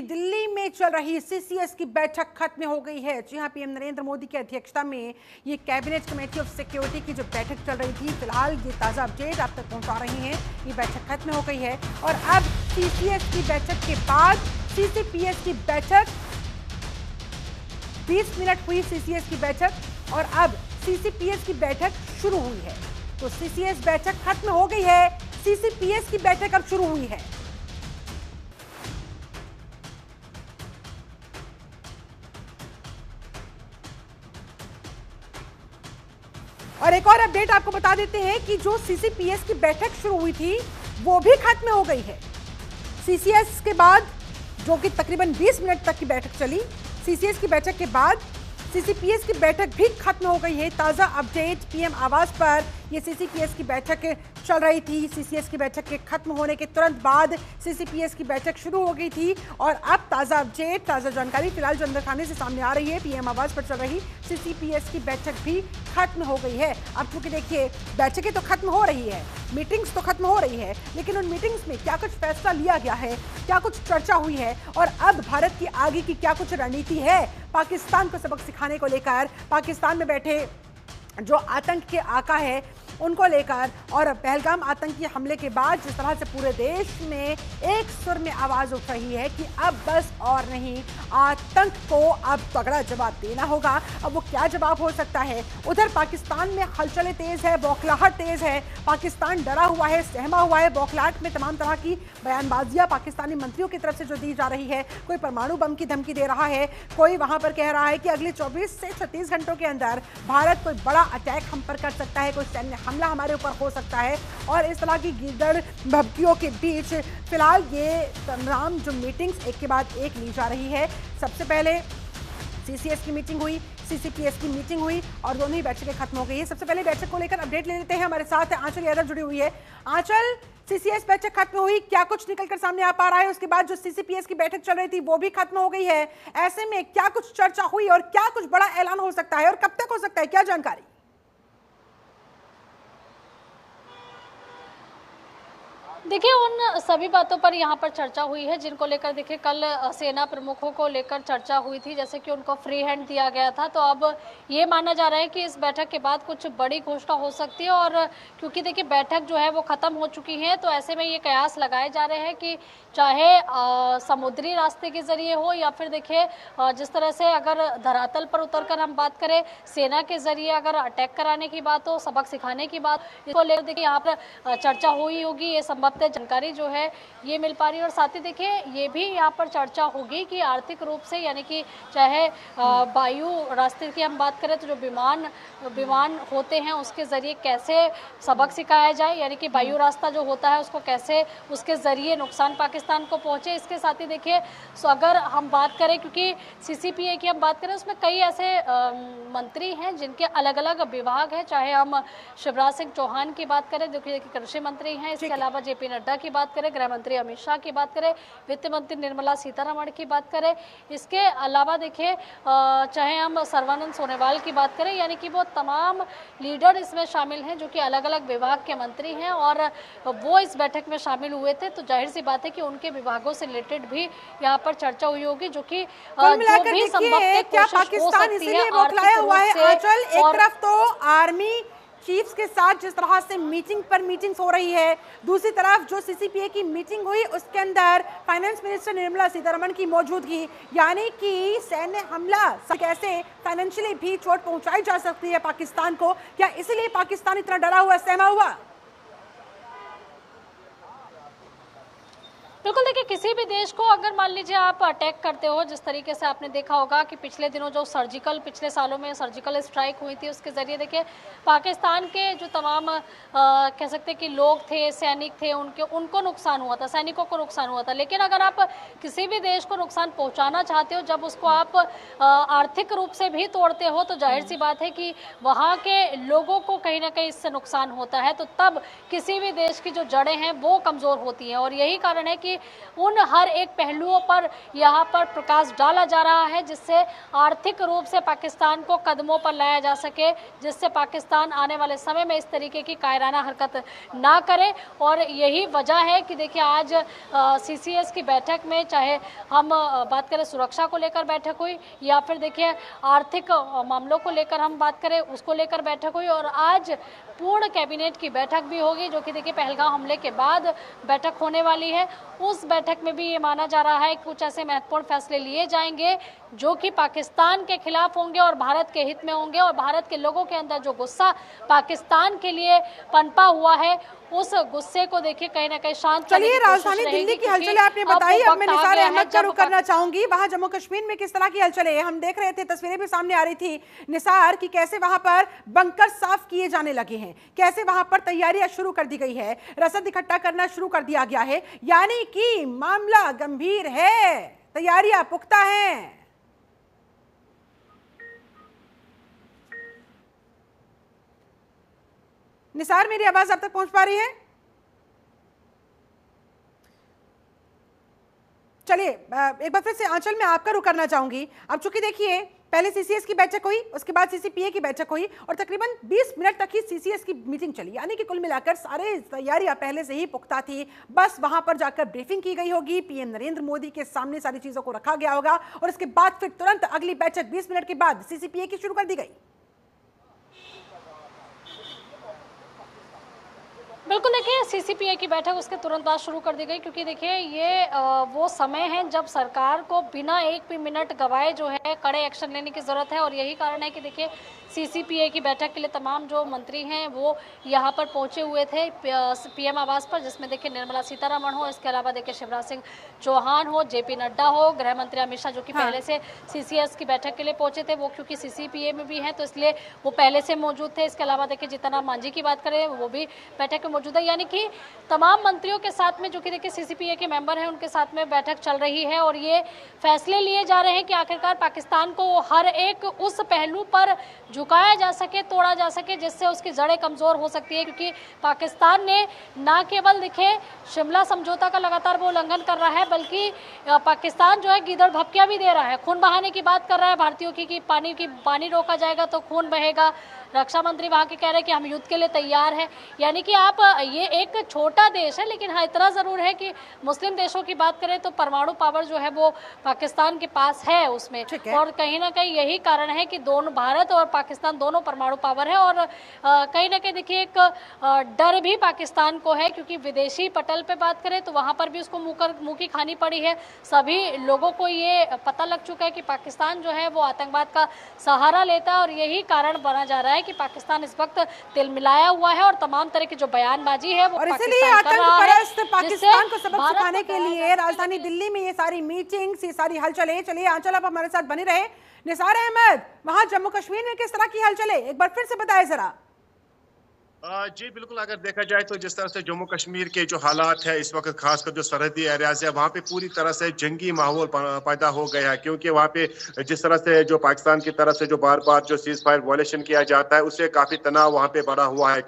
दिल्ली में चल रही सीसीएस की बैठक खत्म हो गई है। जी हां, पीएम नरेंद्र मोदी की अध्यक्षता में ये कैबिनेट कमेटी ऑफ सिक्योरिटी की जो बैठक चल रही थी, फिलहाल ये ताजा अपडेट आप तक पहुंचा रही हैं। ये बैठक खत्म हो गई है और अब सीसीएस की बैठक के बाद सीसीपीएस की बैठक 20 मिनट हुई सीसीएस की बैठक और अब सीसीपीएस की बैठक शुरू हुई है। तो सीसीएस बैठक खत्म हो गई है, सीसीपीएस की बैठक अब शुरू हुई है। और एक और अपडेट आपको बता देते हैं कि जो सीसीपीएस की बैठक शुरू हुई थी वो भी खत्म हो गई है। सीसीएस के बाद जो कि तकरीबन 20 मिनट तक की बैठक चली, सीसीएस की बैठक के बाद सीसीपीएस की बैठक भी खत्म हो गई है। ताजा अपडेट पीएम आवास पर ये सीसीपीएस की बैठक चल रही थी। सीसीएस की बैठक के खत्म होने के तुरंत बाद सीसीपीएस की बैठक शुरू हो गई थी और अब ताजा अपडेट, ताजा जानकारी फिलहाल जो अंदर खाने से सामने आ रही है, पीएम आवास पर चल रही सीसीपीएस की बैठक भी खत्म हो गई है। अब क्योंकि देखिए बैठकें तो खत्म हो रही है, मीटिंग्स तो खत्म हो रही है, लेकिन उन मीटिंग्स में क्या कुछ फैसला लिया गया है, क्या कुछ चर्चा हुई है और अब भारत की आगे की क्या कुछ रणनीति है पाकिस्तान को सबक सिखाने को लेकर, पाकिस्तान में बैठे जो आतंक के आका है उनको लेकर और पहलगाम आतंकी हमले के बाद जिस तरह से पूरे देश में एक सुर में आवाज उठ रही है कि अब बस और नहीं, आतंक को अब तगड़ा जवाब देना होगा। अब वो क्या जवाब हो सकता है? उधर पाकिस्तान में हलचलें तेज है, बौखलाहट तेज है, पाकिस्तान डरा हुआ है, सहमा हुआ है। बौखलाहट में तमाम तरह की बयानबाजियां पाकिस्तानी मंत्रियों की तरफ से जो दी जा रही है, कोई परमाणु बम की धमकी दे रहा है, कोई वहां पर कह रहा है कि अगले 24 से 36 घंटों के अंदर भारत कोई बड़ा अटैक हम पर कर सकता है, कोई सैन्य हमला हमारे ऊपर हो सकता है। और इस तरह की गिरदड़ भभकियों के बीच फिलहाल ये तमाम जो मीटिंग्स एक के बाद एक ली जा रही है। सबसे पहले सीसीएस की मीटिंग हुई, सीसीपीएस की मीटिंग हुई और दोनों ही बैठकें खत्म हो गई है। सबसे पहले बैठक को लेकर अपडेट ले लेते हैं, हमारे साथ आंचल यादव जुड़ी हुई है। आंचल, सीसीएस बैठक खत्म हुई, क्या कुछ निकलकर सामने आ पा रहा है? उसके बाद जो सीसीपीएस की बैठक चल रही थी वो भी खत्म हो गई है। ऐसे में क्या कुछ चर्चा हुई और क्या कुछ बड़ा ऐलान हो सकता है और कब तक हो सकता है, क्या जानकारी? देखिए, उन सभी बातों पर यहाँ पर चर्चा हुई है जिनको लेकर देखिए कल सेना प्रमुखों को लेकर चर्चा हुई थी, जैसे कि उनको फ्री हैंड दिया गया था। तो अब ये माना जा रहा है कि इस बैठक के बाद कुछ बड़ी घोषणा हो सकती है और क्योंकि देखिए बैठक जो है वो ख़त्म हो चुकी है, तो ऐसे में ये कयास लगाए जा रहे हैं कि चाहे समुद्री रास्ते के जरिए हो या फिर देखिए जिस तरह से अगर धरातल पर उतरकर हम बात करें, सेना के जरिए अगर अटैक कराने की बात हो, सबक सिखाने की बात, इसको लेकर देखिए यहाँ पर चर्चा हुई होगी। ये संभवतः जानकारी जो है ये मिल पा रही है और साथ ही देखिए ये भी यहाँ पर चर्चा होगी कि आर्थिक रूप से, यानी कि चाहे वायु रास्ते की हम बात करें तो जो विमान होते हैं उसके जरिए कैसे सबक सिखाया जाए, यानी कि वायु रास्ता जो होता है उसको कैसे उसके जरिए नुकसान पाकिस्तान को पहुंचे। इसके साथ ही देखिए अगर हम बात करें, क्योंकि सीसीपीए की हम बात करें उसमें कई ऐसे मंत्री हैं जिनके अलग अलग विभाग हैं, चाहे हम शिवराज सिंह चौहान की बात करें जो कि कृषि मंत्री हैं, इसके अलावा जेपी नड्डा की बात करें, गृह मंत्री अमित शाह की बात करें, वित्त मंत्री निर्मला सीतारमण की बात करें, इसके अलावा देखिए चाहे हम सर्बानंद सोनोवाल की बात करें, यानी कि वो तमाम लीडर इसमें शामिल हैं जो कि अलग अलग विभाग के मंत्री हैं और वो इस बैठक में शामिल हुए थे। तो जाहिर सी बात है कि उनके विभागों से रिलेटेड भी यहाँ पर चर्चा हुई होगी, जो कि जो भी संभव कोशिश हो सकती है बौखलाया हुआ है। आंचल, एक तरफ तो आर्मी चीफ्स के साथ जिस तरह से मीटिंग पर मीटिंग्स हो रही है, दूसरी तरफ जो सीसीपीए की मीटिंग हुई उसके अंदर फाइनेंस मिनिस्टर निर्मला सीतारमण की मौजूदगी, यानी कि सैन्य हमला कैसे फाइनेंशियली भी चोट पहुंचाई जा सकती है पाकिस्तान को, क्या इसीलिए पाकिस्तान इतना डरा हुआ, सहमा हुआ? बिल्कुल, देखिए किसी भी देश को अगर मान लीजिए आप अटैक करते हो, जिस तरीके से आपने देखा होगा कि पिछले दिनों जो पिछले सालों में सर्जिकल स्ट्राइक हुई थी, उसके जरिए देखिए पाकिस्तान के जो तमाम कह सकते हैं कि लोग थे, सैनिक थे, उनको नुकसान हुआ था, सैनिकों को नुकसान हुआ था। लेकिन अगर आप किसी भी देश को नुकसान पहुंचाना चाहते हो, जब उसको आप आर्थिक रूप से भी तोड़ते हो, तो जाहिर सी बात है कि वहाँ के लोगों को कहीं ना कहीं इससे नुकसान होता है। तो तब किसी भी देश की जो जड़ें हैं वो कमज़ोर होती हैं और यही कारण है कि कि उन हर एक पहलुओं पर यहाँ पर प्रकाश डाला जा रहा है, जिससे आर्थिक रूप से पाकिस्तान को कदमों पर लाया जा सके, जिससे पाकिस्तान आने वाले समय में इस तरीके की कायराना हरकत ना करे। और यही वजह है कि देखिए आज सीसीएस की बैठक में, चाहे हम बात करें सुरक्षा को लेकर बैठक हुई या फिर देखिए आर्थिक मामलों को लेकर हम बात करें उसको लेकर बैठक हुई, और आज पूर्ण कैबिनेट की बैठक भी होगी, जो कि देखिए पहलगाम हमले के बाद बैठक होने वाली है। उस बैठक में भी ये माना जा रहा है कि कुछ ऐसे महत्वपूर्ण फैसले लिए जाएंगे जो कि पाकिस्तान के खिलाफ होंगे और भारत के हित में होंगे, और भारत के लोगों के अंदर जो गुस्सा पाकिस्तान के लिए पनपा हुआ है उस गुस्से को देखिए कहीं ना कहीं शांत। चलिए, राजधानी दिल्ली की हलचलें आपने बताई, अब मैं निसार अहमद का रुख करना चाहूंगी। वहां जम्मू कश्मीर में किस तरह की हलचलें हम देख रहे थे, तस्वीरें भी सामने आ रही थी निसार की, कैसे वहां पर बंकर साफ किए जाने लगे हैं, कैसे वहां पर तैयारियां शुरू कर दी गई है, रसद इकट्ठा करना शुरू कर दिया गया है, यानी कि मामला गंभीर है, तैयारियां पुख्ता हैं। निसार, मेरी आवाज अब तक पहुंच पा रही है? चलिए, एक बार फिर से आंचल में आपका रुख करना चाहूंगी। अब चूंकि देखिए पहले सीसीएस की बैठक हुई, उसके बाद सीसीपीए की बैठक हुई और तकरीबन 20 मिनट तक ही सीसीएस की मीटिंग चली, यानी कि कुल मिलाकर सारे तैयारियां पहले से ही पुख्ता थी। बस वहां पर जाकर ब्रीफिंग की गई होगी, पीएम नरेंद्र मोदी के सामने सारी चीजों को रखा गया होगा और उसके बाद फिर तुरंत अगली बैठक 20 मिनट के बाद सीसीपीए की शुरू कर दी गई। बिल्कुल, देखिए सीसीपीए की बैठक उसके तुरंत बाद शुरू कर दी गई, क्योंकि देखिए ये वो समय है जब सरकार को बिना एक भी मिनट गवाए जो है कड़े एक्शन लेने की ज़रूरत है। और यही कारण है कि देखिए सीसीपीए की बैठक के लिए तमाम जो मंत्री हैं वो यहाँ पर पहुँचे हुए थे पीएम आवास पर, जिसमें देखिए निर्मला सीतारमण हो, इसके अलावा देखिए शिवराज सिंह चौहान हो, जेपी नड्डा हो, गृह मंत्री अमित शाह जो कि पहले से सीसीएस की बैठक के लिए पहुंचे थे, वो क्योंकि सीसीपीए में भी हैं तो इसलिए वो पहले से मौजूद थे। इसके अलावा देखिए जीतन राम मांझी की बात करें वो भी बैठक में मौजूद है, यानी कि तमाम मंत्रियों के साथ में जो कि देखिए सीसीपीए के मेंबर हैं उनके साथ में बैठक चल रही है और ये फैसले लिए जा रहे हैं कि आखिरकार पाकिस्तान को हर एक उस पहलू पर झुकाया जा सके, तोड़ा जा सके, जिससे उसकी जड़ें कमजोर हो सकती है। क्योंकि पाकिस्तान ने ना केवल देखिए शिमला समझौता का लगातार वो उल्लंघन कर रहा है, बल्कि पाकिस्तान जो है गीदड़ भपकियां भी दे रहा है, खून बहाने की बात कर रहा है भारतीयों की पानी रोका जाएगा तो खून बहेगा। रक्षा मंत्री वहाँ के कह रहे हैं कि हम युद्ध के लिए तैयार हैं। यानी कि आप ये एक छोटा देश है, लेकिन हाँ इतना ज़रूर है कि मुस्लिम देशों की बात करें तो परमाणु पावर जो है वो पाकिस्तान के पास है उसमें, और कहीं ना कहीं यही कारण है कि दोनों भारत और पाकिस्तान दोनों परमाणु पावर है। और कहीं ना कहीं देखिए एक डर भी पाकिस्तान को है, क्योंकि विदेशी पटल पे बात करें तो वहाँ पर भी उसको मुँह की खानी पड़ी है। सभी लोगों को ये पता लग चुका है कि पाकिस्तान जो है वो आतंकवाद का सहारा लेता है, और यही कारण बना जा रहा है कि पाकिस्तान इस वक्त तिलमिलाया हुआ है और तमाम तरह की जो बयानबाजी है वो और इसलिए आतंकपरस्त पाकिस्तान को सबक सिखाने के लिए राजधानी दिल्ली में ये सारी मीटिंग्स, ये सारी हलचलें। चलिए आंचल, आप हमारे साथ बने रहे। निसार अहमद, वहां जम्मू कश्मीर में किस तरह की हलचलें, एक बार फिर से बताएं जरा। जी बिल्कुल, अगर देखा जाए तो जिस तरह से जम्मू कश्मीर के जो हालात है इस वक्त, खासकर जो सरहदी एरियाज है वहाँ पे पूरी तरह से जंगी माहौल पैदा हो गया है, क्योंकि वहाँ पे जिस तरह से जो पाकिस्तान की तरफ से जो बार बार जो सीज फायर वायलेशन किया जाता है उससे काफी तनाव वहाँ पे बढ़ा हुआ है।